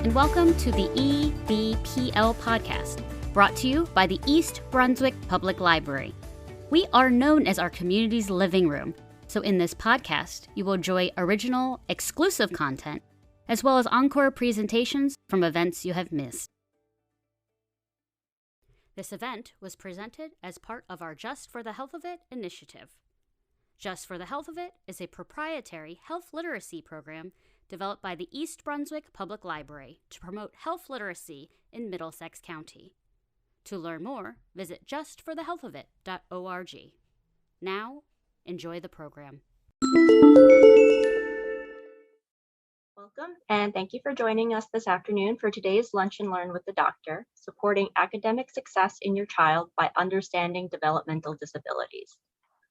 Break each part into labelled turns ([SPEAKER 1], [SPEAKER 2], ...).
[SPEAKER 1] and welcome to the EBPL podcast, brought to you by the East Brunswick Public Library. We are known as our community's living room, so in this podcast, you will enjoy original, exclusive content, as well as encore presentations from events you have missed. This event was presented as part of our Just for the Health of It initiative. Just for the Health of It is a proprietary health literacy program developed by the East Brunswick Public Library to promote health literacy in Middlesex County. To learn more, visit justforthehealthofit.org. Now, enjoy the program.
[SPEAKER 2] Welcome, and thank you for joining us this afternoon for today's Lunch and Learn with the Doctor, supporting academic success in your child by understanding developmental disabilities.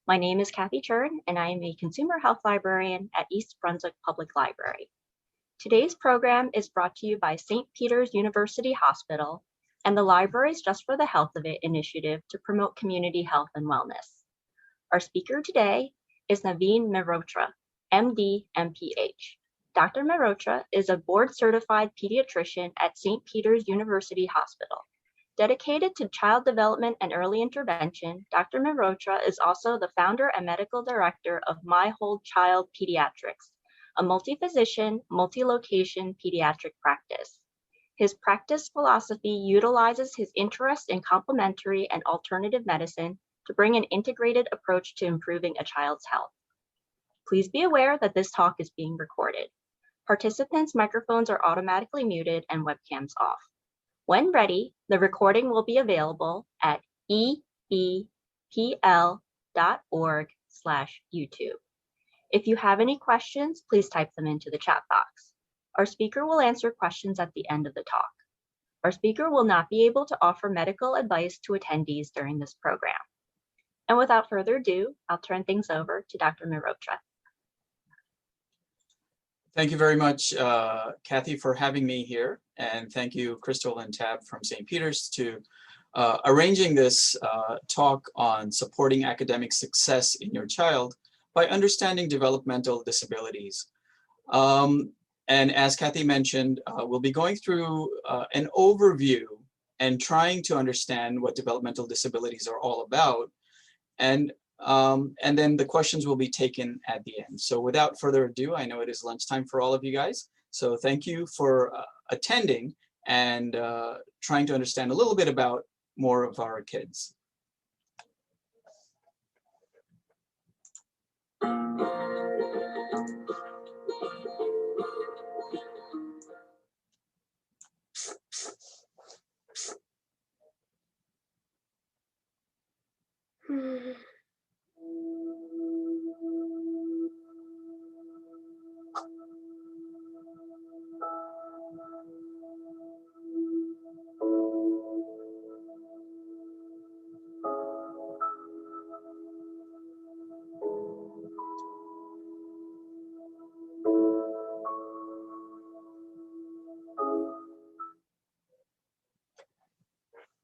[SPEAKER 2] My name is Kathy Chern, and I am a consumer health librarian at East Brunswick Public Library. Today's program is brought to you by St. Peter's University Hospital and the library's Just for the Health of It initiative to promote community health and wellness. Our speaker today is Naveen Mehrotra, MD, MPH. Dr. Mehrotra is a board-certified pediatrician at St. Peter's University Hospital. Dedicated to child development and early intervention, Dr. Mehrotra is also the founder and medical director of My Whole Child Pediatrics, a multi-physician, multi-location pediatric practice. His practice philosophy utilizes his interest in complementary and alternative medicine to bring an integrated approach to improving a child's health. Please be aware that this talk is being recorded. Participants' microphones are automatically muted and webcams off. When ready, the recording will be available at ebpl.org/YouTube. If you have any questions, please type them into the chat box. Our speaker will answer questions at the end of the talk. Our speaker will not be able to offer medical advice to attendees during this program. And without further ado, I'll turn things over to Dr. Mehrotra.
[SPEAKER 3] Thank you very much, Kathy, for having me here. And thank you, Crystal and Tab from St. Peter's, to arranging this talk on supporting academic success in your child by understanding developmental disabilities. And as Kathy mentioned, we'll be going through an overview and trying to understand what developmental disabilities are all about. And then the questions will be taken at the end. So without further ado, I know it is lunchtime for all of you guys. So thank you for attending and trying to understand a little bit about more of our kids.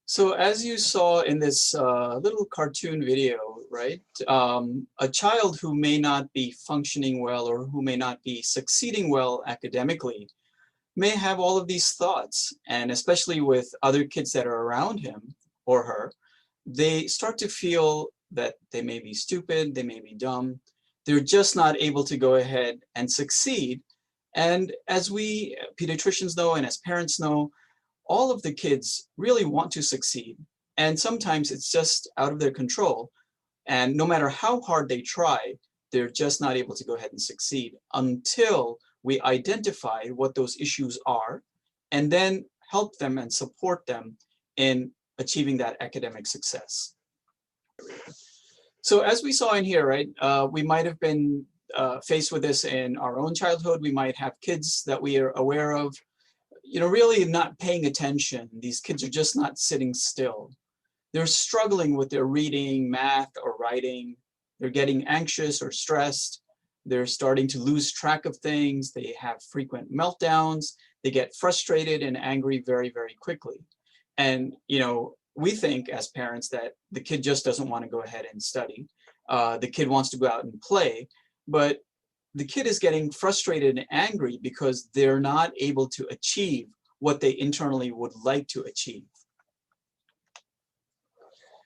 [SPEAKER 3] So as you saw in this little cartoon video, right, a child who may not be functioning well or who may not be succeeding well academically may have all of these thoughts, and especially with other kids that are around him or her, they start to feel that they may be stupid, they may be dumb, they're just not able to go ahead and succeed. And as we pediatricians know and as parents know, all of the kids really want to succeed, and sometimes it's just out of their control, and no matter how hard they try, they're just not able to go ahead and succeed until we identify what those issues are and then help them and support them in achieving that academic success. So as we saw in here, right, we might have been faced with this in our own childhood. We might have kids that we are aware of, really not paying attention. These kids are just not sitting still. They're struggling with their reading, math, or writing. They're getting anxious or stressed. They're starting to lose track of things. They have frequent meltdowns. They get frustrated and angry very, very quickly. And, we think as parents that the kid just doesn't want to go ahead and study. The kid wants to go out and play, but the kid is getting frustrated and angry because they're not able to achieve what they internally would like to achieve.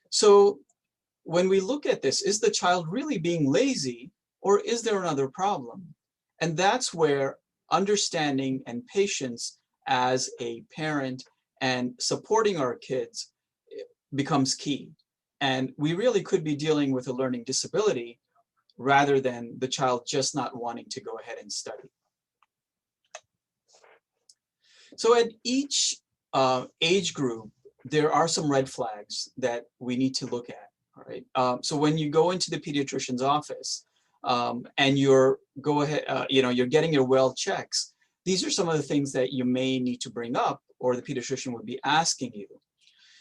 [SPEAKER 3] So when we look at this, is the child really being lazy, or is there another problem? And that's where understanding and patience as a parent and supporting our kids becomes key. And we really could be dealing with a learning disability rather than the child just not wanting to go ahead and study. So at each age group, there are some red flags that we need to look at. All right. So when you go into the pediatrician's office and you're getting your well checks, these are some of the things that you may need to bring up, or the pediatrician would be asking you.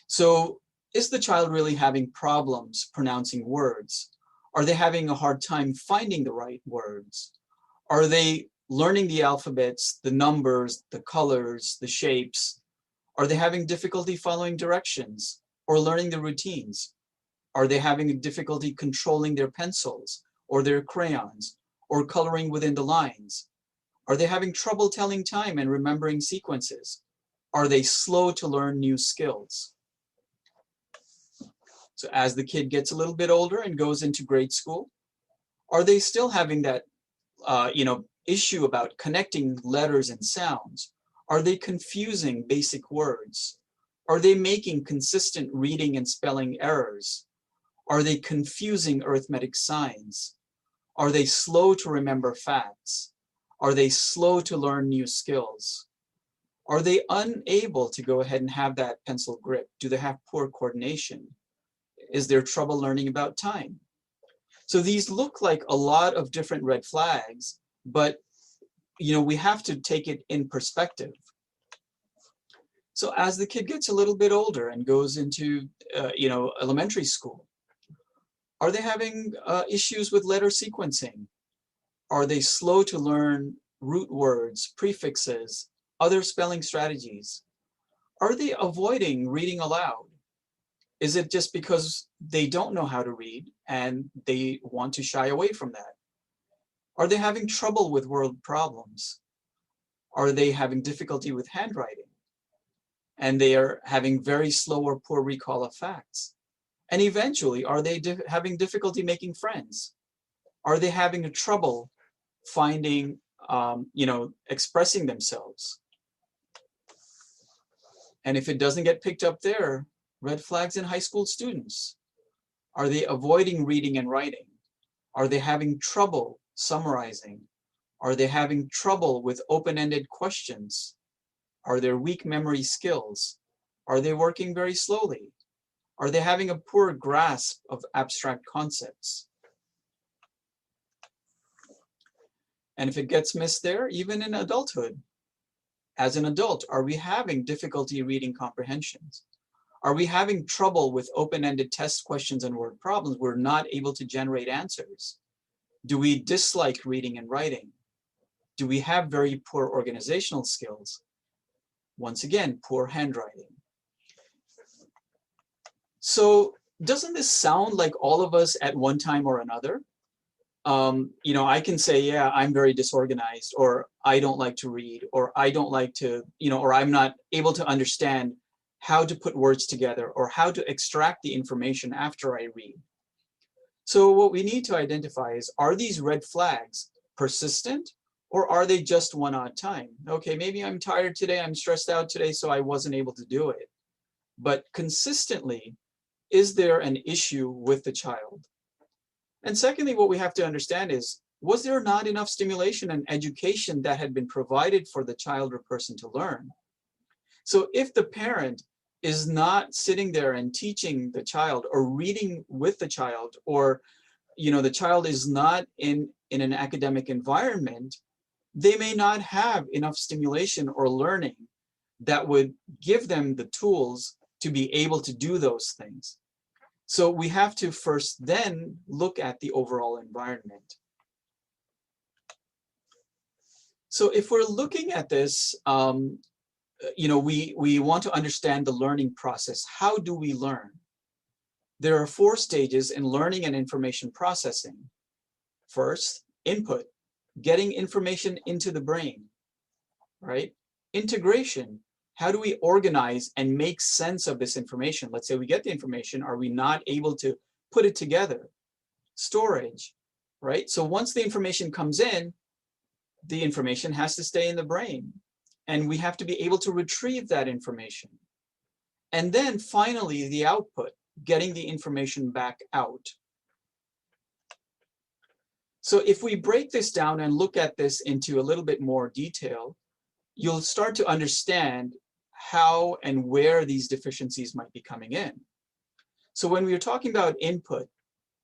[SPEAKER 3] So is the child really having problems pronouncing words? Are they having a hard time finding the right words? Are they learning the alphabets, the numbers, the colors, the shapes? Are they having difficulty following directions or learning the routines? Are they having difficulty controlling their pencils or their crayons or coloring within the lines? Are they having trouble telling time and remembering sequences? Are they slow to learn new skills? So as the kid gets a little bit older and goes into grade school, are they still having that issue about connecting letters and sounds? Are they confusing basic words? Are they making consistent reading and spelling errors? Are they confusing arithmetic signs? Are they slow to remember facts? Are they slow to learn new skills? Are they unable to go ahead and have that pencil grip? Do they have poor coordination? Is there trouble learning about time? So these look like a lot of different red flags, but we have to take it in perspective. So as the kid gets a little bit older and goes into elementary school, are they having issues with letter sequencing? Are they slow to learn root words, prefixes, other spelling strategies? Are they avoiding reading aloud? Is it just because they don't know how to read and they want to shy away from that? Are they having trouble with word problems? Are they having difficulty with handwriting? And they are having very slow or poor recall of facts? And eventually, are they having difficulty making friends? Are they having trouble finding, expressing themselves? And if it doesn't get picked up there, red flags in high school students. Are they avoiding reading and writing? Are they having trouble summarizing? Are they having trouble with open-ended questions? Are there weak memory skills? Are they working very slowly? Are they having a poor grasp of abstract concepts? And if it gets missed there, even in adulthood, as an adult, are we having difficulty reading comprehensions? Are we having trouble with open-ended test questions and word problems? We're not able to generate answers. Do we dislike reading and writing? Do we have very poor organizational skills? Once again, poor handwriting. So doesn't this sound like all of us at one time or another? I can say, yeah, I'm very disorganized, or I don't like to read, or I don't like to, or I'm not able to understand how to put words together or how to extract the information after I read. So what we need to identify is, are these red flags persistent, or are they just one odd time? Okay, maybe I'm tired today, I'm stressed out today, so I wasn't able to do it. But consistently, is there an issue with the child? And secondly, what we have to understand is, was there not enough stimulation and education that had been provided for the child or person to learn? So if the parent is not sitting there and teaching the child or reading with the child, or the child is not in an academic environment, they may not have enough stimulation or learning that would give them the tools to be able to do those things. So we have to first then look at the overall environment. So if we're looking at this, we want to understand the learning process. How do we learn? There are 4 stages in learning and information processing. First, input, getting information into the brain, right? Integration, how do we organize and make sense of this information? Let's say we get the information, are we not able to put it together? Storage, right? So once the information comes in, the information has to stay in the brain, and we have to be able to retrieve that information. And then finally, the output, getting the information back out. So if we break this down and look at this into a little bit more detail, you'll start to understand how and where these deficiencies might be coming in. So when we are talking about input,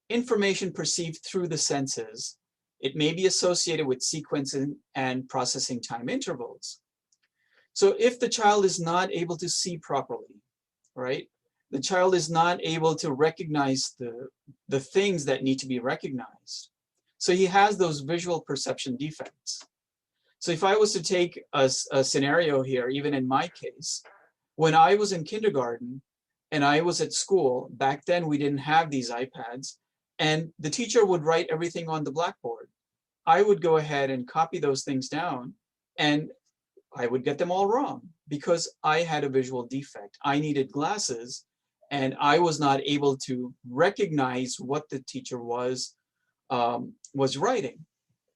[SPEAKER 3] information perceived through the senses, it may be associated with sequencing and processing time intervals. So if the child is not able to see properly, right? The child is not able to recognize the things that need to be recognized. So he has those visual perception defects. So if I was to take a scenario here, even in my case, when I was in kindergarten and I was at school, back then we didn't have these iPads, and the teacher would write everything on the blackboard. I would go ahead and copy those things down, and I would get them all wrong because I had a visual defect. I needed glasses, and I was not able to recognize what the teacher was writing.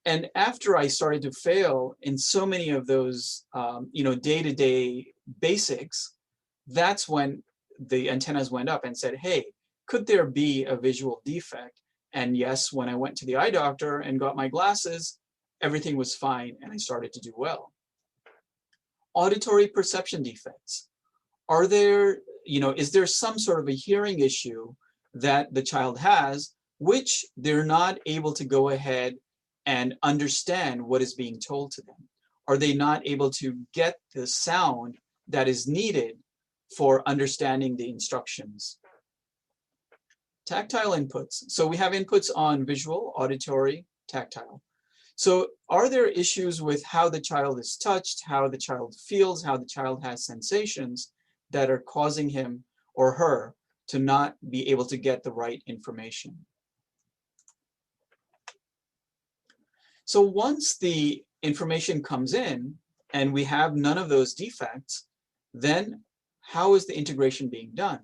[SPEAKER 3] And after I started to fail in so many of those, day-to-day basics, that's when the antennas went up and said, hey, could there be a visual defect? And yes, when I went to the eye doctor and got my glasses, everything was fine and I started to do well. Auditory perception defects. Are there, is there some sort of a hearing issue that the child has, which they're not able to go ahead and understand what is being told to them? Are they not able to get the sound that is needed for understanding the instructions? Tactile inputs. So we have inputs on visual, auditory, tactile. So are there issues with how the child is touched, how the child feels, how the child has sensations that are causing him or her to not be able to get the right information? So once the information comes in and we have none of those defects, then how is the integration being done?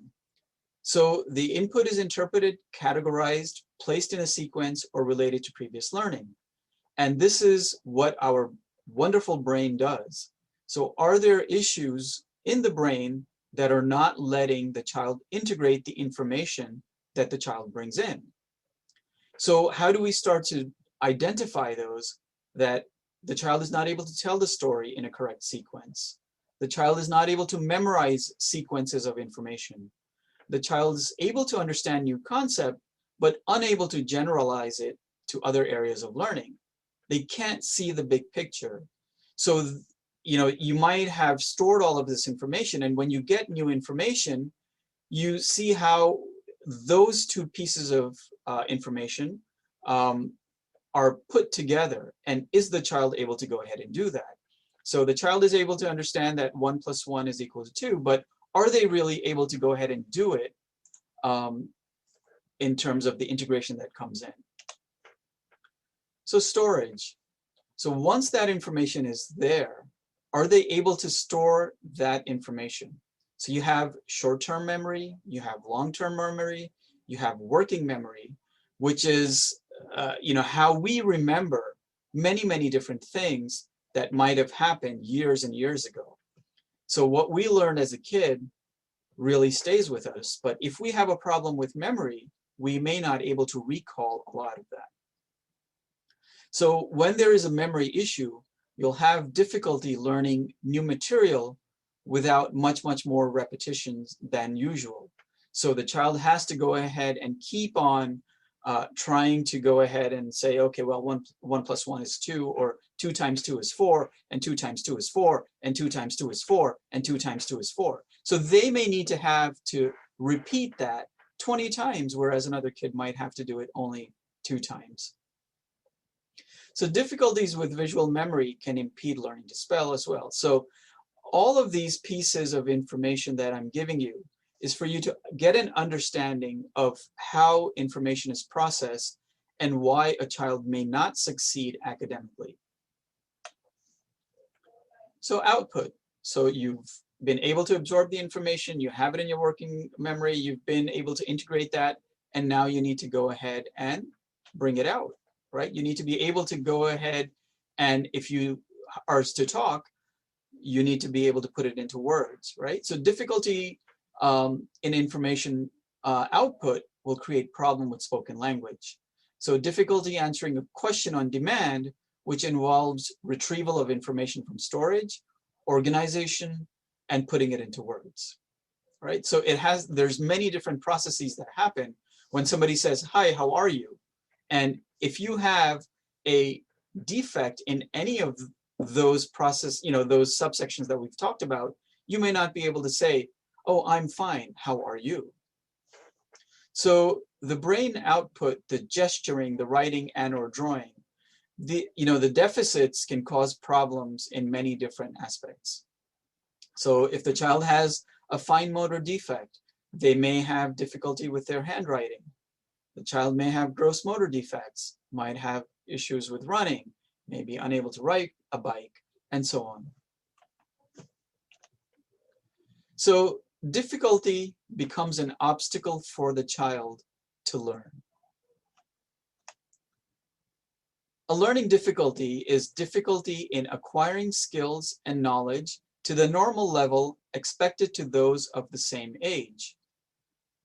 [SPEAKER 3] So the input is interpreted, categorized, placed in a sequence, or related to previous learning. And this is what our wonderful brain does. So are there issues in the brain that are not letting the child integrate the information that the child brings in? So how do we start to identify those? That the child is not able to tell the story in a correct sequence. The child is not able to memorize sequences of information. The child is able to understand new concept, but unable to generalize it to other areas of learning. They can't see the big picture. So, you might have stored all of this information, and when you get new information, you see how those two pieces of information are put together, and is the child able to go ahead and do that? So the child is able to understand that 1 + 1 is equal to 2, but are they really able to go ahead and do it in terms of the integration that comes in? So storage. So once that information is there, are they able to store that information? So you have short-term memory, you have long-term memory, you have working memory, which is how we remember many, many different things that might have happened years and years ago. So what we learned as a kid really stays with us. But if we have a problem with memory, we may not be able to recall a lot of that. So when there is a memory issue, you'll have difficulty learning new material without much, much more repetitions than usual. So the child has to go ahead and keep on trying to go ahead and say, okay, well, 1 + 1 is 2, or 2 × 2 is 4, and 2 × 2 is 4, and 2 × 2 is 4, and 2 × 2 is 4. So they may need to have to repeat that 20 times, whereas another kid might have to do it only 2 times. So difficulties with visual memory can impede learning to spell as well. So all of these pieces of information that I'm giving you is for you to get an understanding of how information is processed and why a child may not succeed academically. So output. So you've been able to absorb the information, you have it in your working memory, you've been able to integrate that, and now you need to go ahead and bring it out, right? You need to be able to go ahead, and if you are to talk, you need to be able to put it into words, right? So difficulty in information output will create problem with spoken language. So difficulty answering a question on demand, which involves retrieval of information from storage, organization, and putting it into words, right? So there's many different processes that happen when somebody says, hi, how are you? And if you have a defect in any of those those subsections that we've talked about, you may not be able to say, oh, I'm fine, how are you? So the brain output, the gesturing, the writing and or drawing, the deficits can cause problems in many different aspects. So if the child has a fine motor defect, they may have difficulty with their handwriting. The child may have gross motor defects, might have issues with running, may be unable to ride a bike, and so on. So difficulty becomes an obstacle for the child to learn. A learning difficulty is difficulty in acquiring skills and knowledge to the normal level expected to those of the same age.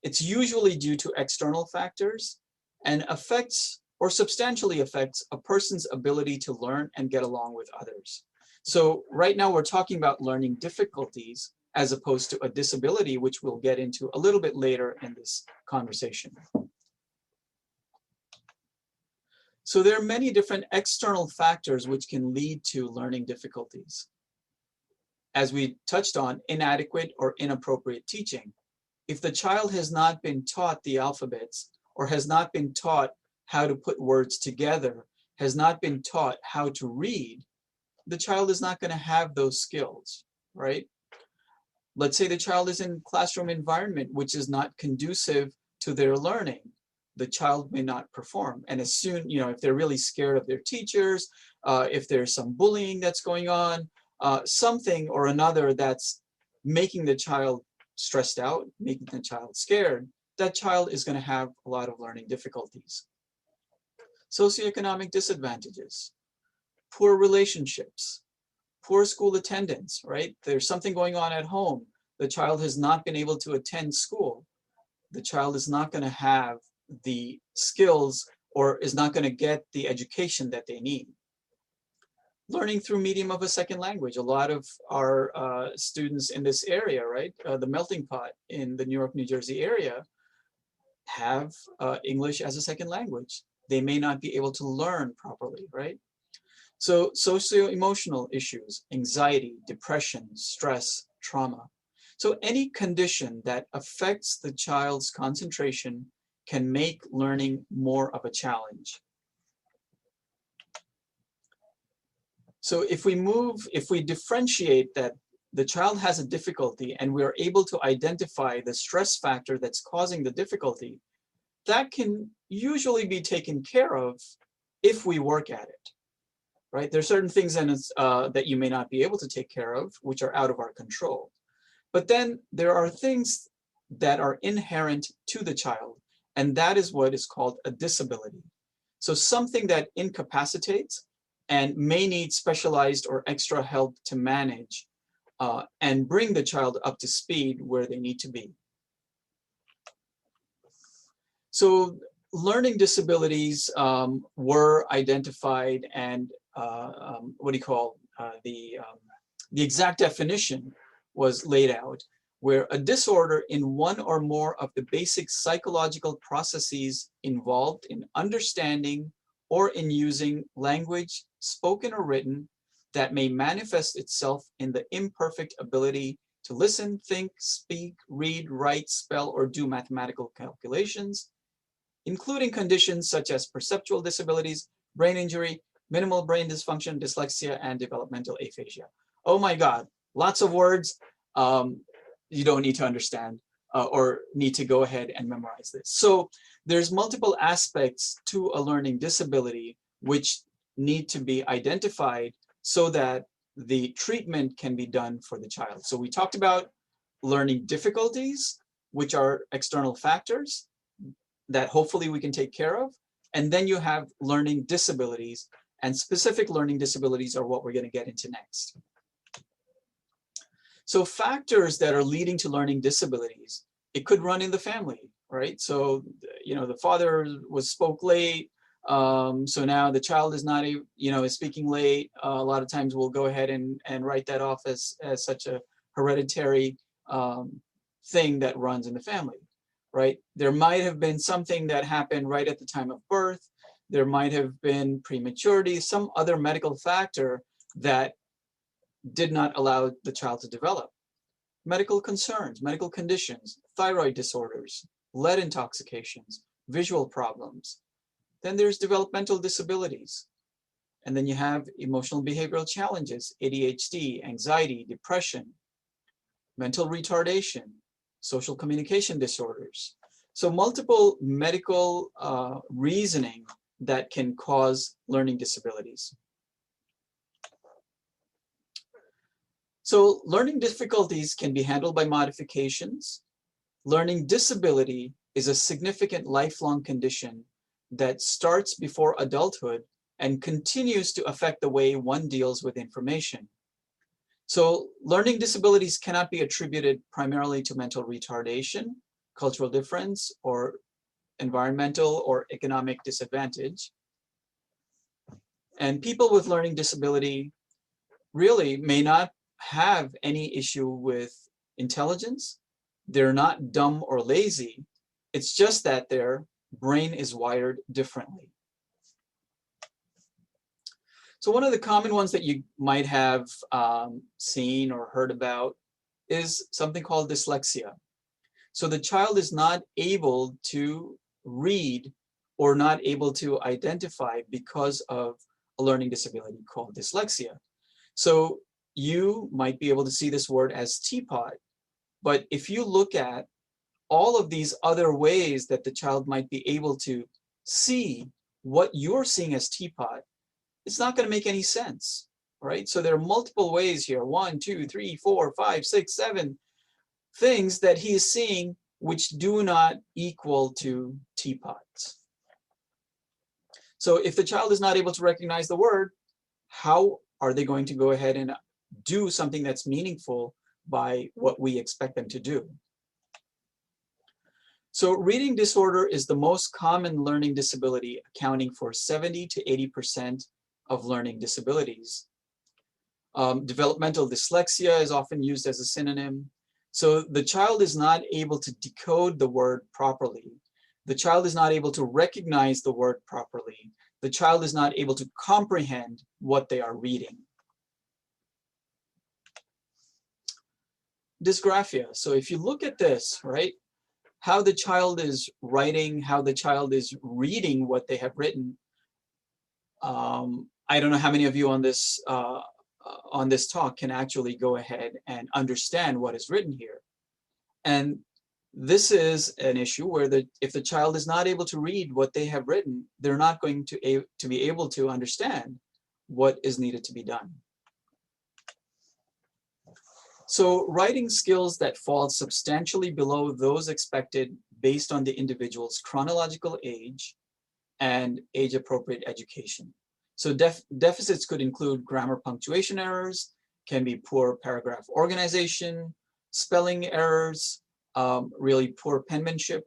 [SPEAKER 3] It's usually due to external factors and affects or substantially affects a person's ability to learn and get along with others. So right now we're talking about learning difficulties as opposed to a disability, which we'll get into a little bit later in this conversation. So there are many different external factors which can lead to learning difficulties. As we touched on, inadequate or inappropriate teaching. If the child has not been taught the alphabets or has not been taught how to put words together, has not been taught how to read, the child is not going to have those skills, right? Let's say the child is in a classroom environment which is not conducive to their learning. The child may not perform. And as soon, if they're really scared of their teachers, if there's some bullying that's going on, something or another that's making the child stressed out, making the child scared, that child is going to have a lot of learning difficulties. Socioeconomic disadvantages, poor relationships, poor school attendance, right? There's something going on at home. The child has not been able to attend school. The child is not going to have the skills or is not going to get the education that they need. Learning through medium of a second language. A lot of our students in this area, right, the melting pot in the New York, New Jersey area have English as a second language. They may not be able to learn properly, right? So socio-emotional issues, anxiety, depression, stress, trauma. So any condition that affects the child's concentration can make learning more of a challenge. So if we differentiate that the child has a difficulty and we are able to identify the stress factor that's causing the difficulty, that can usually be taken care of if we work at it, right? There are certain things that you may not be able to take care of, which are out of our control. But then there are things that are inherent to the child, and that is what is called a disability. So something that incapacitates and may need specialized or extra help to manage and bring the child up to speed where they need to be. So learning disabilities were identified, and the exact definition was laid out, where a disorder in one or more of the basic psychological processes involved in understanding or in using language, spoken or written, that may manifest itself in the imperfect ability to listen, think, speak, read, write, spell, or do mathematical calculations, including conditions such as perceptual disabilities, brain injury, minimal brain dysfunction, dyslexia, and developmental aphasia. Oh my God, lots of words. You don't need to understand or need to go ahead and memorize this. So there's multiple aspects to a learning disability which need to be identified so that the treatment can be done for the child. So we talked about learning difficulties, which are external factors that hopefully we can take care of. And then you have learning disabilities, and specific learning disabilities are what we're going to get into next. So factors that are leading to learning disabilities, it could run in the family, right? So, the father spoke late, so now the child is not, is speaking late. A lot of times we'll go ahead and write that off as such a hereditary thing that runs in the family, right? There might have been something that happened right at the time of birth. There might have been prematurity, some other medical factor that did not allow the child to develop. Medical concerns, medical conditions, thyroid disorders, lead intoxications, visual problems. Then there's developmental disabilities. And then you have emotional behavioral challenges, ADHD, anxiety, depression, mental retardation, social communication disorders. So multiple medical reasoning that can cause learning disabilities. So learning difficulties can be handled by modifications. Learning disability is a significant lifelong condition that starts before adulthood and continues to affect the way one deals with information. So learning disabilities cannot be attributed primarily to mental retardation, cultural difference, or environmental or economic disadvantage. And people with learning disability really may not have any issue with intelligence. They're not dumb or lazy. It's just that their brain is wired differently. So one of the common ones that you might have seen or heard about is something called dyslexia. So the child is not able to read or not able to identify because of a learning disability called dyslexia. So you might be able to see this word as teapot, but if you look at all of these other ways that the child might be able to see what you're seeing as teapot, it's not going to make any sense, right? So there are multiple ways here, 1, 2, 3, 4, 5, 6, 7 things that he is seeing which do not equal to teapots. So if the child is not able to recognize the word, how are they going to go ahead and do something that's meaningful by what we expect them to do? So reading disorder is the most common learning disability, accounting for 70 to 80% of learning disabilities. Developmental dyslexia is often used as a synonym. So the child is not able to decode the word properly. The child is not able to recognize the word properly. The child is not able to comprehend what they are reading. Dysgraphia. So if you look at this, right, how the child is writing, how the child is reading what they have written. I don't know how many of you on this talk can actually go ahead and understand what is written here. And this is an issue where if the child is not able to read what they have written, they're not going to be able to understand what is needed to be done. So writing skills that fall substantially below those expected based on the individual's chronological age and age-appropriate education. So deficits could include grammar punctuation errors, can be poor paragraph organization, spelling errors, really poor penmanship.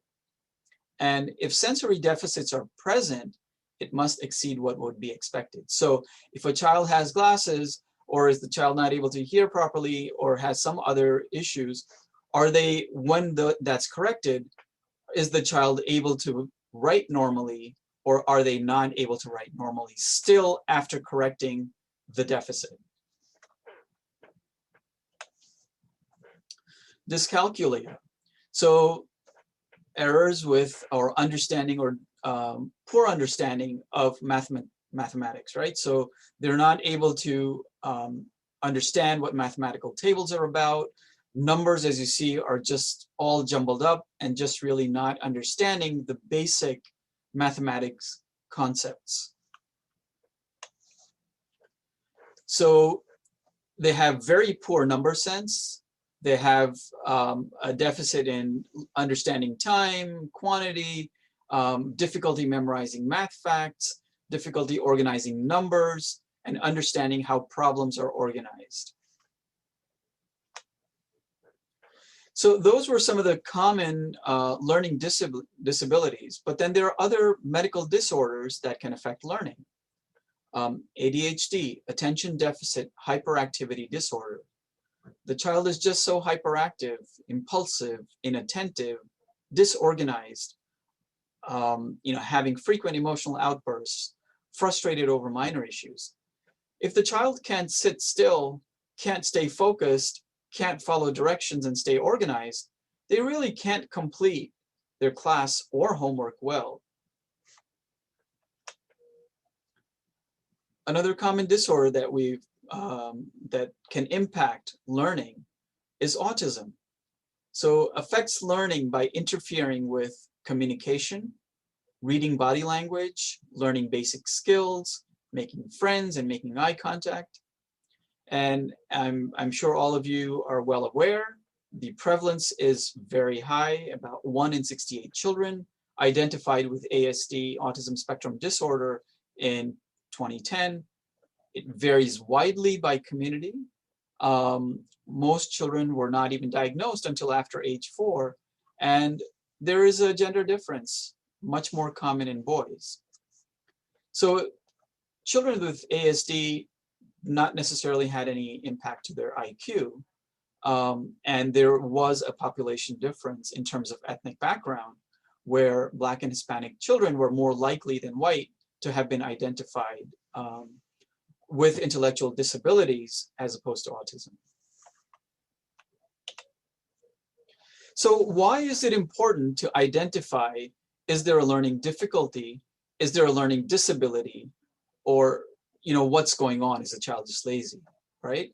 [SPEAKER 3] And if sensory deficits are present, it must exceed what would be expected. So if a child has glasses, or is the child not able to hear properly, or has some other issues, are they, when that's corrected, is the child able to write normally, or are they not able to write normally still after correcting the deficit? Dyscalculia. So errors with or understanding or poor understanding of mathematics, right? So they're not able to understand what mathematical tables are about. Numbers, as you see, are just all jumbled up and just really not understanding the basic mathematics concepts. So They have very poor number sense. They have a deficit in understanding time, quantity, difficulty memorizing math facts, difficulty organizing numbers, and understanding how problems are organized. So those were some of the common learning disabilities, but then there are other medical disorders that can affect learning. ADHD, attention deficit hyperactivity disorder. The child is just so hyperactive, impulsive, inattentive, disorganized, having frequent emotional outbursts, frustrated over minor issues. If the child can't sit still, can't stay focused, can't follow directions and stay organized, they really can't complete their class or homework well. Another common disorder that that can impact learning is autism. So affects learning by interfering with communication, reading body language, learning basic skills, making friends and making eye contact. And I'm sure all of you are well aware, the prevalence is very high. About 1 in 68 children identified with ASD, autism spectrum disorder, in 2010. It varies widely by community. Most children were not even diagnosed until after age 4, and there is a gender difference, much more common in boys. So children with ASD not necessarily had any impact to their IQ, and there was a population difference in terms of ethnic background, where Black and Hispanic children were more likely than white to have been identified with intellectual disabilities as opposed to autism. So why is it important to identify, is there a learning difficulty? Is there a learning disability? Or, what's going on? Is the child just lazy, right?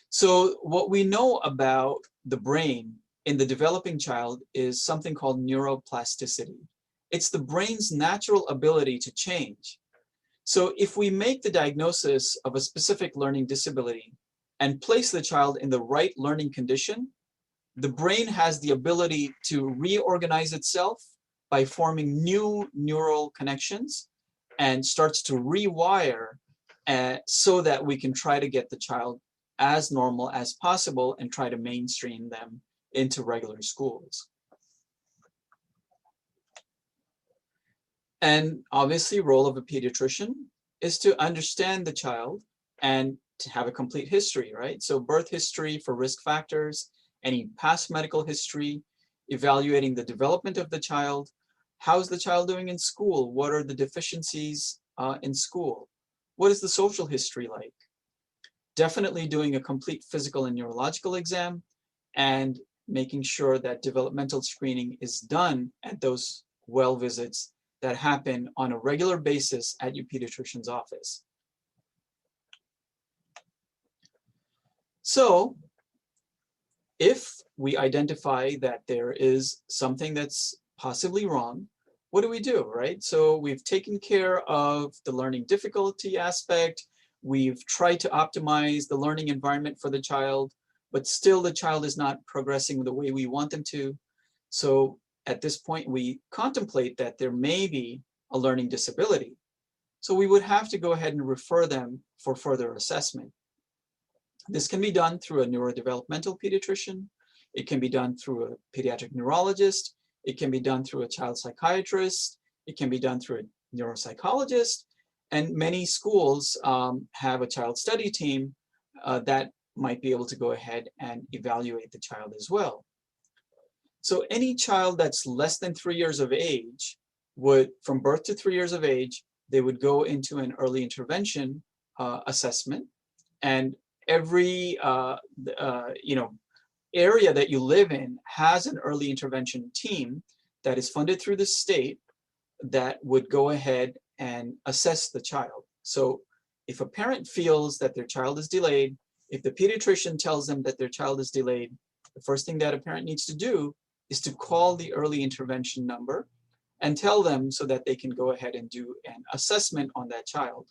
[SPEAKER 3] So what we know about the brain in the developing child is something called neuroplasticity. It's the brain's natural ability to change. So if we make the diagnosis of a specific learning disability and place the child in the right learning condition, the brain has the ability to reorganize itself by forming new neural connections and starts to rewire so that we can try to get the child as normal as possible and try to mainstream them into regular schools. And obviously, role of a pediatrician is to understand the child and to have a complete history, right? So birth history for risk factors, any past medical history, evaluating the development of the child. How's the child doing in school? What are the deficiencies in school? What is the social history like? Definitely doing a complete physical and neurological exam and making sure that developmental screening is done at those well visits that happen on a regular basis at your pediatrician's office. So if we identify that there is something that's possibly wrong, what do we do, right? So we've taken care of the learning difficulty aspect. We've tried to optimize the learning environment for the child, but still the child is not progressing the way we want them to. So at this point, we contemplate that there may be a learning disability. So we would have to go ahead and refer them for further assessment. This can be done through a neurodevelopmental pediatrician. It can be done through a pediatric neurologist. It can be done through a child psychiatrist. It can be done through a neuropsychologist. And many schools have a child study team that might be able to go ahead and evaluate the child as well. So any child that's less than 3 years of age would, from birth to 3 years of age, they would go into an early intervention assessment. And every area that you live in has an early intervention team that is funded through the state that would go ahead and assess the child. So if a parent feels that their child is delayed, if the pediatrician tells them that their child is delayed, the first thing that a parent needs to do is to call the early intervention number and tell them so that they can go ahead and do an assessment on that child.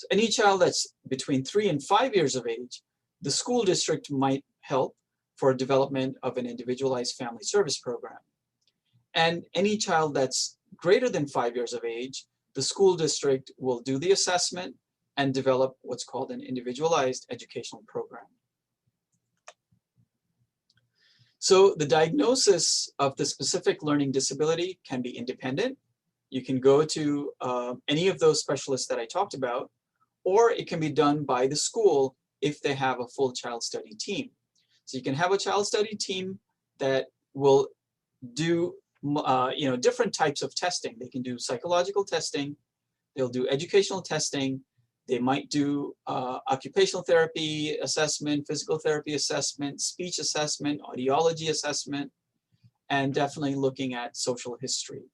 [SPEAKER 3] So any child that's between 3 and 5 years of age, the school district might help for development of an individualized family service program. And any child that's greater than 5 years of age, the school district will do the assessment and develop what's called an individualized educational program. So the diagnosis of the specific learning disability can be independent. You can go to any of those specialists that I talked about, or it can be done by the school if they have a full child study team. So you can have a child study team that will do different types of testing. They can do psychological testing, they'll do educational testing, they might do occupational therapy assessment, physical therapy assessment, speech assessment, audiology assessment, and definitely looking at social history.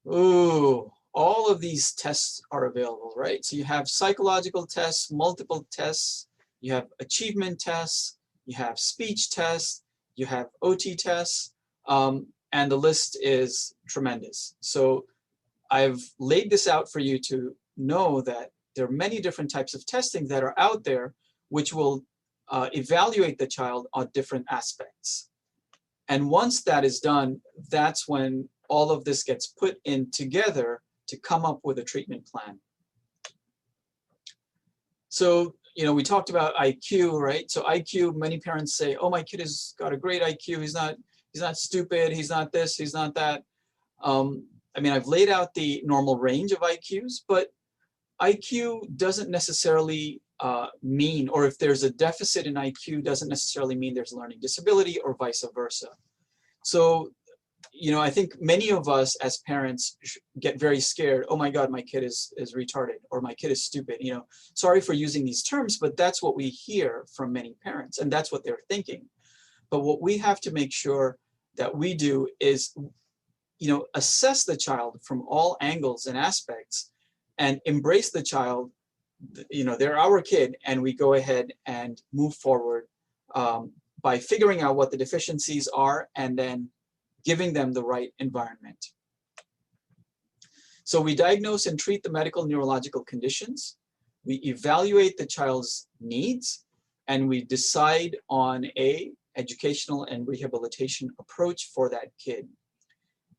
[SPEAKER 3] Ooh, all of these tests are available, right? So you have psychological tests, multiple tests, you have achievement tests, you have speech tests, you have OT tests, and the list is tremendous. So I've laid this out for you to know that there are many different types of testing that are out there which will evaluate the child on different aspects. And once that is done, that's when all of this gets put in together to come up with a treatment plan. So, we talked about IQ, right? So IQ, many parents say, oh, my kid has got a great IQ. He's not stupid. He's not this, he's not that. I've laid out the normal range of IQs, but IQ doesn't necessarily mean, or if there's a deficit in IQ, doesn't necessarily mean there's a learning disability or vice versa. So, I think many of us as parents get very scared. Oh my God, my kid is retarded, or my kid is stupid. Sorry for using these terms, but that's what we hear from many parents, and that's what they're thinking. But what we have to make sure that we do is, assess the child from all angles and aspects and embrace the child. They're our kid, and we go ahead and move forward by figuring out what the deficiencies are and then giving them the right environment. So we diagnose and treat the medical neurological conditions, we evaluate the child's needs, and we decide on an educational and rehabilitation approach for that kid.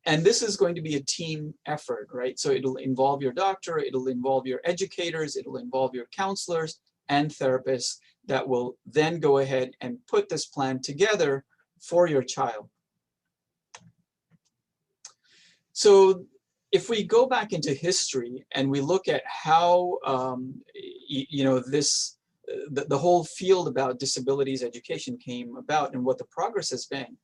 [SPEAKER 3] And this is going to be a team effort, right? So it'll involve your doctor, it'll involve your educators, it'll involve your counselors and therapists that will then go ahead and put this plan together for your child. So if we go back into history and we look at how, the whole field about disabilities education came about and what the progress has been,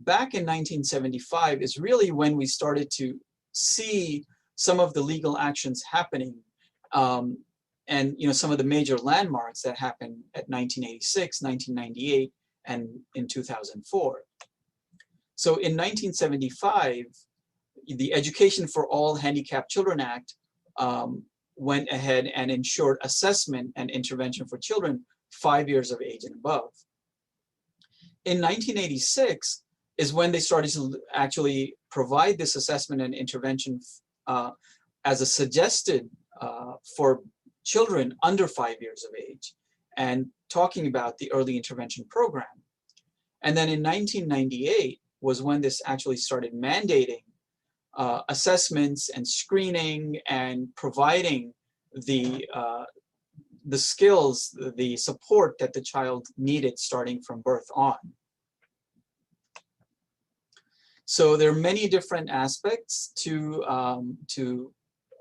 [SPEAKER 3] back in 1975 is really when we started to see some of the legal actions happening, and some of the major landmarks that happened at 1986, 1998, and in 2004. So in 1975, the Education for All Handicapped Children Act went ahead and ensured assessment and intervention for children 5 years of age and above. In 1986 is when they started to actually provide this assessment and intervention as a suggested for children under 5 years of age, and talking about the early intervention program. And then in 1998 was when this actually started mandating assessments and screening and providing the skills, the support that the child needed starting from birth on. So there are many different aspects to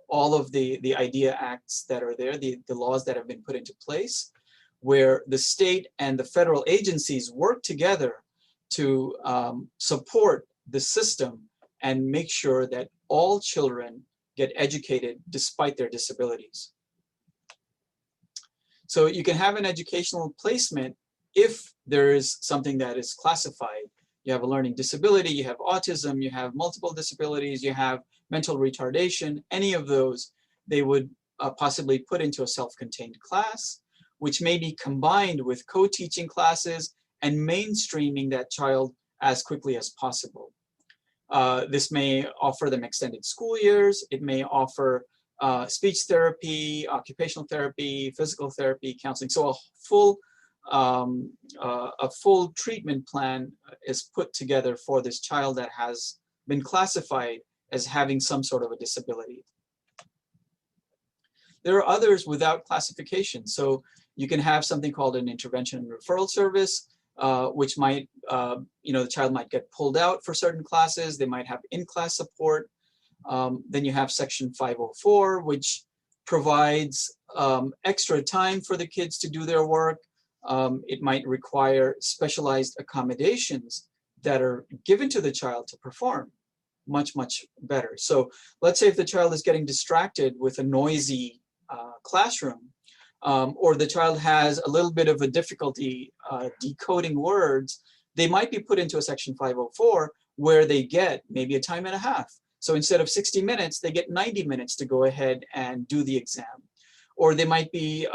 [SPEAKER 3] all of the IDEA acts that are there, the laws that have been put into place, where the state and the federal agencies work together to support the system and make sure that all children get educated despite their disabilities. So you can have an educational placement if there is something that is classified. You have a learning disability, you have autism, you have multiple disabilities, you have mental retardation, any of those, they would possibly put into a self-contained class, which may be combined with co-teaching classes and mainstreaming that child as quickly as possible. This may offer them extended school years. It may offer speech therapy, occupational therapy, physical therapy, counseling. So a full treatment plan is put together for this child that has been classified as having some sort of a disability. There are others without classification. So you can have something called an intervention and referral service, which might, the child might get pulled out for certain classes. They might have in-class support. Then you have Section 504, which provides extra time for the kids to do their work. It might require specialized accommodations that are given to the child to perform much, much better. So let's say if the child is getting distracted with a noisy classroom, or the child has a little bit of a difficulty decoding words, they might be put into a Section 504 where they get maybe a time and a half. So instead of 60 minutes, they get 90 minutes to go ahead and do the exam. Or they might be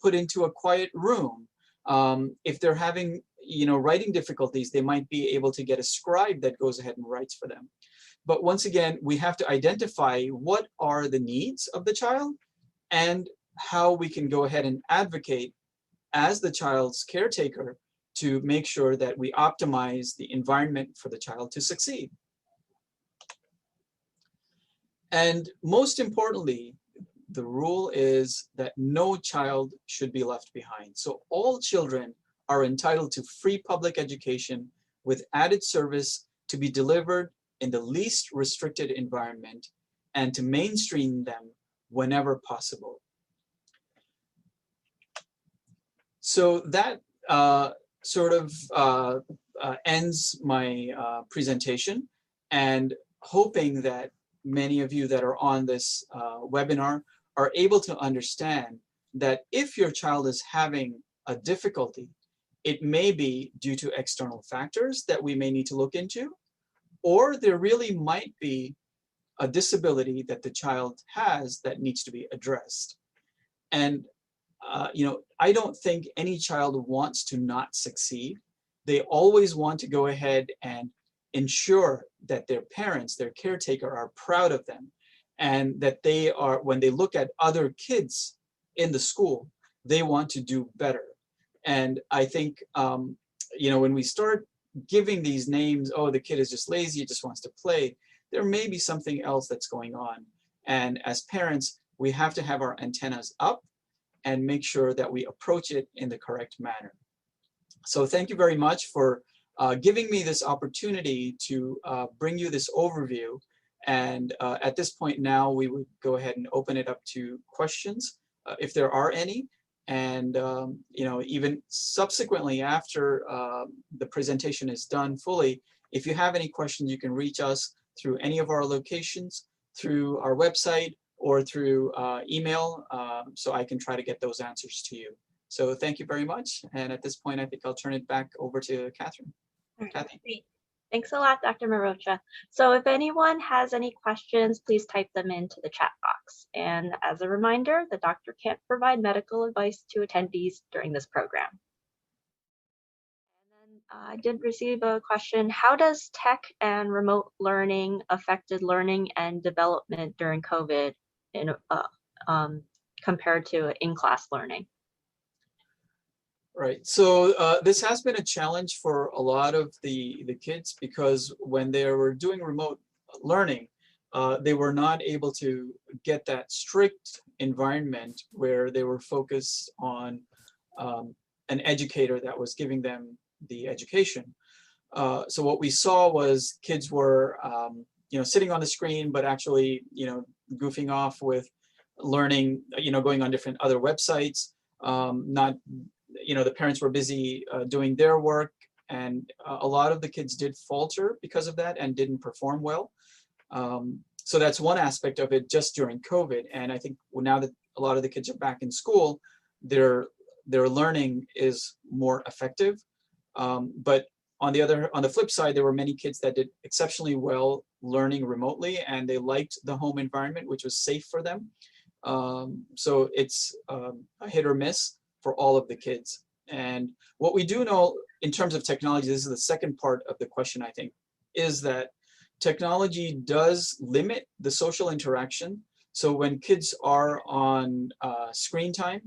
[SPEAKER 3] put into a quiet room. If they're having writing difficulties, they might be able to get a scribe that goes ahead and writes for them. But once again, we have to identify what are the needs of the child and how we can go ahead and advocate as the child's caretaker to make sure that we optimize the environment for the child to succeed. And most importantly, the rule is that no child should be left behind. So all children are entitled to free public education with added service to be delivered in the least restricted environment and to mainstream them whenever possible. So that ends my presentation, and hoping that many of you that are on this webinar are able to understand that if your child is having a difficulty, it may be due to external factors that we may need to look into, or there really might be a disability that the child has that needs to be addressed. And I don't think any child wants to not succeed. They always want to go ahead and ensure that their parents, their caretaker, are proud of them, and that they are, when they look at other kids in the school, they want to do better. And I think, when we start giving these names, oh, the kid is just lazy, he just wants to play, there may be something else that's going on. And as parents, we have to have our antennas up and make sure that we approach it in the correct manner. So thank you very much for giving me this opportunity to bring you this overview. And at this point now, we would go ahead and open it up to questions, if there are any. And even subsequently after the presentation is done fully, if you have any questions, you can reach us through any of our locations, through our website, or through email, so I can try to get those answers to you. So thank you very much. And at this point, I think I'll turn it back over to Catherine. Kathy.
[SPEAKER 2] Great. Thanks a lot, Dr. Mehrotra. So if anyone has any questions, please type them into the chat box. And as a reminder, the doctor can't provide medical advice to attendees during this program. And then I did receive a question: how does tech and remote learning affected learning and development during COVID compared to in-class learning?
[SPEAKER 3] Right. So this has been a challenge for a lot of the kids, because when they were doing remote learning, they were not able to get that strict environment where they were focused on an educator that was giving them the education. So what we saw was kids were sitting on the screen, but actually goofing off with learning, going on different other websites, the parents were busy doing their work, and a lot of the kids did falter because of that and didn't perform well. So that's one aspect of it just during COVID. And I think now that a lot of the kids are back in school, their learning is more effective. But on the flip side, there were many kids that did exceptionally well learning remotely, and they liked the home environment, which was safe for them. So it's a hit or miss for all of the kids. And what we do know in terms of technology, this is the second part of the question, I think, is that technology does limit the social interaction. So when kids are on screen time,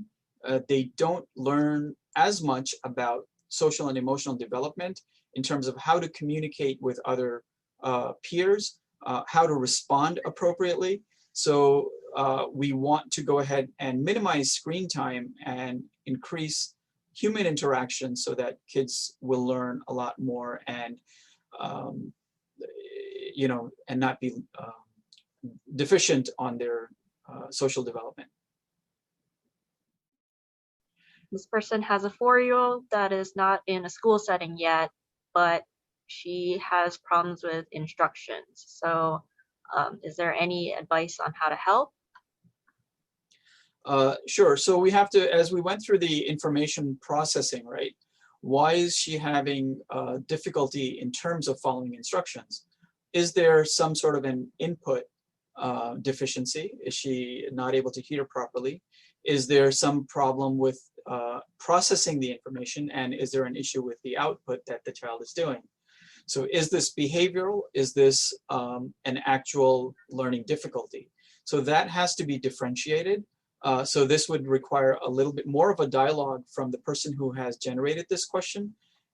[SPEAKER 3] they don't learn as much about social and emotional development in terms of how to communicate with other peers, how to respond appropriately. So we want to go ahead and minimize screen time and increase human interaction so that kids will learn a lot more and um, and not be deficient on their social development.
[SPEAKER 2] This person has a 4-year-old that is not in a school setting yet, but she has problems with instructions. So is there any advice on how to help?
[SPEAKER 3] Sure. So we have to, as we went through the information processing, right? Why is she having difficulty in terms of following instructions? Is there some sort of an input deficiency? Is she not able to hear properly? Is there some problem with processing the information? And is there an issue with the output that the child is doing? So is this behavioral? Is this an actual learning difficulty? So that has to be differentiated. So this would require a little bit more of a dialogue from the person who has generated this question,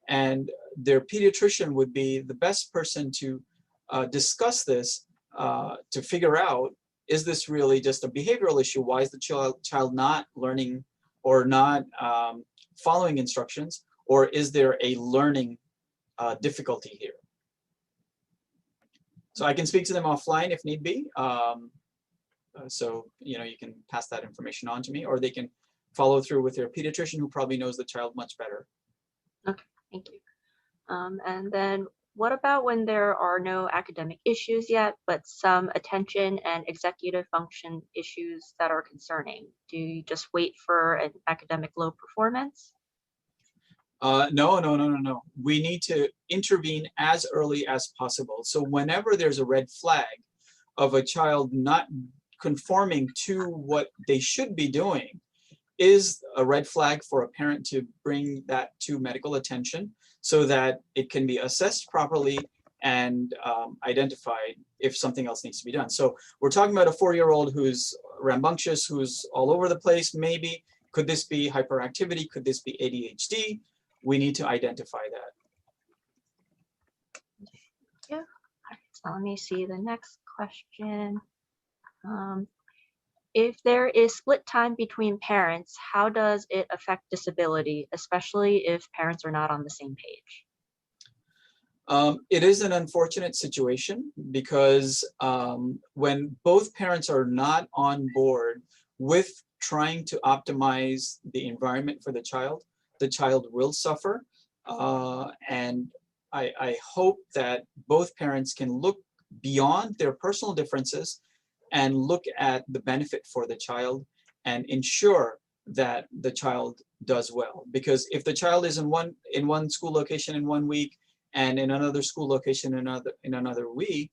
[SPEAKER 3] and their pediatrician would be the best person to discuss this to figure out, is this really just a behavioral issue? Why is the child not learning or not following instructions? Or is there a learning difficulty here? So I can speak to them offline if need be. So you can pass that information on to me, or they can follow through with their pediatrician who probably knows the child much better.
[SPEAKER 2] Okay, thank you. And then what about when there are no academic issues yet, but some attention and executive function issues that are concerning? Do you just wait for an academic low performance?
[SPEAKER 3] No. We need to intervene as early as possible. So whenever there's a red flag of a child not conforming to what they should be doing, is a red flag for a parent to bring that to medical attention so that it can be assessed properly and identified if something else needs to be done. So we're talking about a 4-year-old who's rambunctious, who's all over the place, maybe. Could this be hyperactivity? Could this be ADHD? We need to identify that.
[SPEAKER 2] Yeah. So let me see the next question. If there is split time between parents, how does it affect disability, especially if parents are not on the same page?
[SPEAKER 3] It is an unfortunate situation because when both parents are not on board with trying to optimize the environment for the child will suffer. And I hope that both parents can look beyond their personal differences and look at the benefit for the child and ensure that the child does well. Because if the child is in one school location in 1 week and in another school location in another week,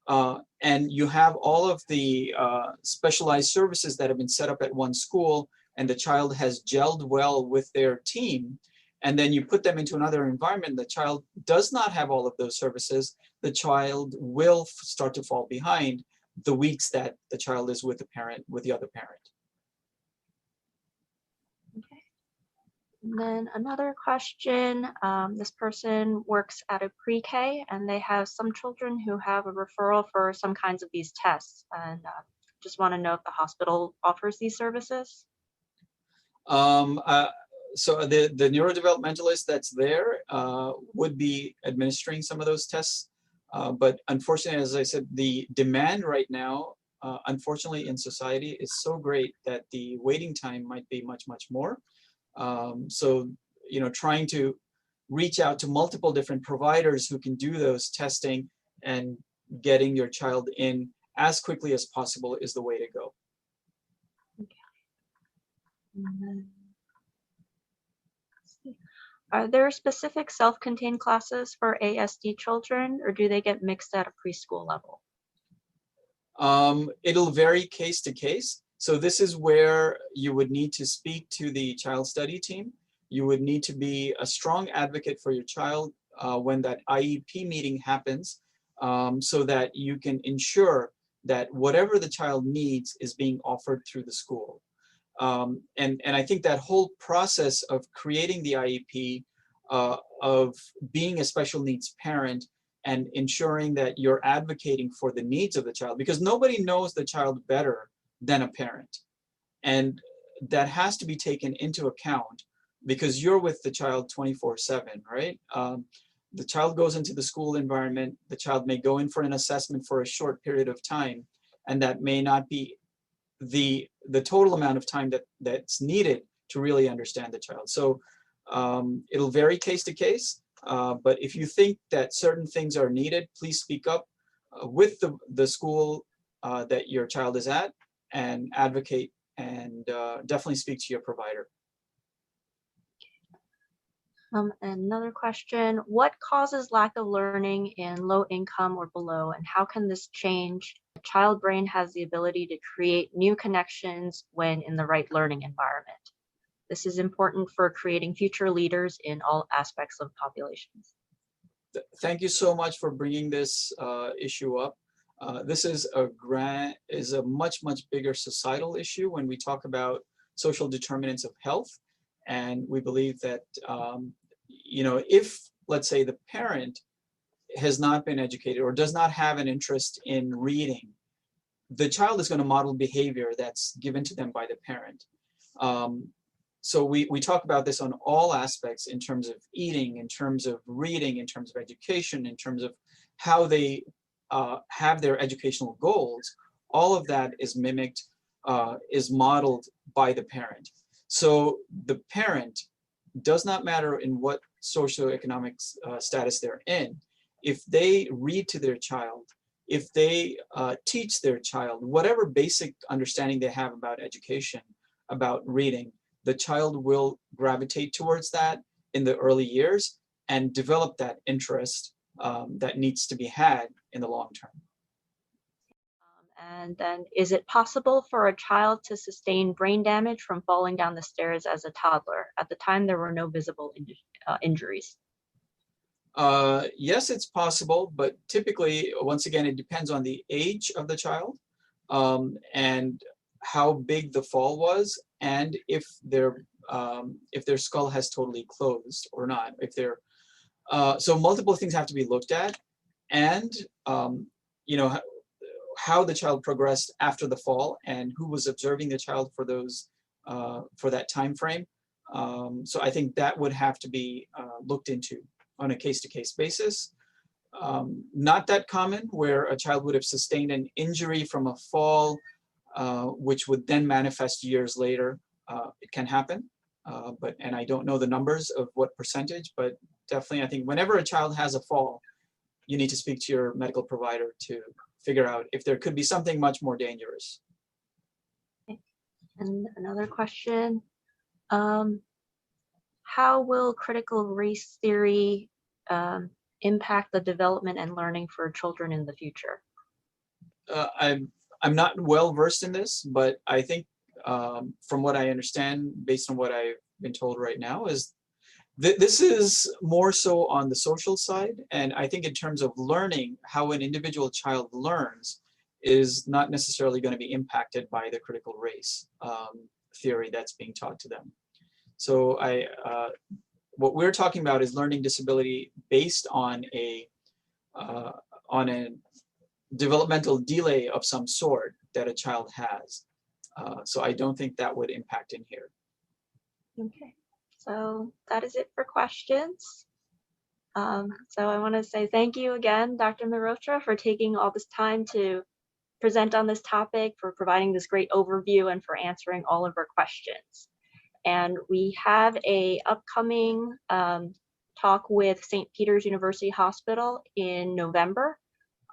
[SPEAKER 3] and you have all of the specialized services that have been set up at one school, and the child has gelled well with their team, and then you put them into another environment, the child does not have all of those services, the child will start to fall behind the weeks that the child is with the other parent.
[SPEAKER 2] Okay. And then another question, this person works at a pre-K and they have some children who have a referral for some kinds of these tests, and just want to know if the hospital offers these services.
[SPEAKER 3] So the neurodevelopmentalist that's there would be administering some of those tests. But unfortunately, as I said, the demand right now, unfortunately in society, is so great that the waiting time might be much, much more. So, trying to reach out to multiple different providers who can do those testing and getting your child in as quickly as possible is the way to go.
[SPEAKER 2] Okay. Are there specific self-contained classes for ASD children, or do they get mixed at a preschool level?
[SPEAKER 3] It'll vary case to case. So this is where you would need to speak to the child study team. You would need to be a strong advocate for your child when that IEP meeting happens. so that you can ensure that whatever the child needs is being offered through the school. And I think that whole process of creating the IEP, of being a special needs parent and ensuring that you're advocating for the needs of the child, because nobody knows the child better than a parent. And that has to be taken into account because you're with the child 24/7, right? The child goes into the school environment, the child may go in for an assessment for a short period of time, and that may not be the total amount of time that's needed to really understand the child. So it'll vary case to case, but if you think that certain things are needed, please speak up with the school that your child is at and advocate, and definitely speak to your provider.
[SPEAKER 2] Another question, what causes lack of learning in low income or below, and how can this change? The child brain has the ability to create new connections when in the right learning environment. This is important for creating future leaders in all aspects of populations.
[SPEAKER 3] Thank you so much for bringing this issue up. This is a much bigger societal issue when we talk about social determinants of health, and we believe that if, let's say, the parent has not been educated or does not have an interest in reading, the child is going to model behavior that's given to them by the parent. So we talk about this on all aspects in terms of eating, in terms of reading, in terms of education, in terms of how they have their educational goals. All of that is mimicked, is modeled by the parent. So the parent, does not matter in what socioeconomic status they're in, if they read to their child, if they teach their child whatever basic understanding they have about education, about reading, the child will gravitate towards that in the early years and develop that interest that needs to be had in the long term.
[SPEAKER 2] And then, is it possible for a child to sustain brain damage from falling down the stairs as a toddler? At the time, there were no visible injuries.
[SPEAKER 3] Yes, it's possible, but typically, once again, it depends on the age of the child and how big the fall was, and if their skull has totally closed or not. So multiple things have to be looked at, and how the child progressed after the fall and who was observing the child for that time frame. So I think that would have to be looked into on a case-to-case basis. Not that common where a child would have sustained an injury from a fall, which would then manifest years later. It can happen, and I don't know the numbers of what percentage, but definitely I think whenever a child has a fall, you need to speak to your medical provider to figure out if there could be something much more dangerous.
[SPEAKER 2] And another question, how will critical race theory impact the development and learning for children in the future?
[SPEAKER 3] I'm not well versed in this, but I think from what I understand, based on what I've been told right now, is this is more so on the social side, and I think in terms of learning, how an individual child learns is not necessarily going to be impacted by the critical race theory that's being taught to them. So what we're talking about is learning disability based on a developmental delay of some sort that a child has. So I don't think that would impact in here.
[SPEAKER 2] Okay. So that is it for questions. So I want to say thank you again, Dr. Mehrotra, for taking all this time to present on this topic, for providing this great overview, and for answering all of our questions. And we have a upcoming talk with St. Peter's University Hospital in November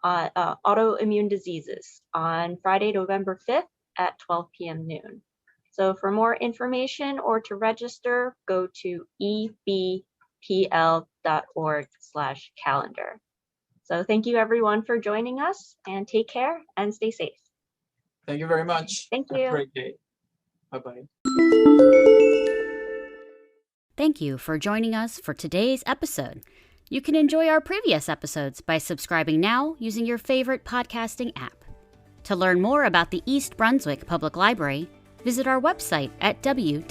[SPEAKER 2] on autoimmune diseases on Friday, November 5th at 12 p.m. noon. So for more information or to register, go to ebpl.org/calendar. So thank you everyone for joining us, and take care and stay safe.
[SPEAKER 3] Thank you very much.
[SPEAKER 2] Thank you.
[SPEAKER 3] Have a great day. Bye-bye.
[SPEAKER 1] Thank you for joining us for today's episode. You can enjoy our previous episodes by subscribing now using your favorite podcasting app. To learn more about the East Brunswick Public Library, visit our website at www.ebpl.org.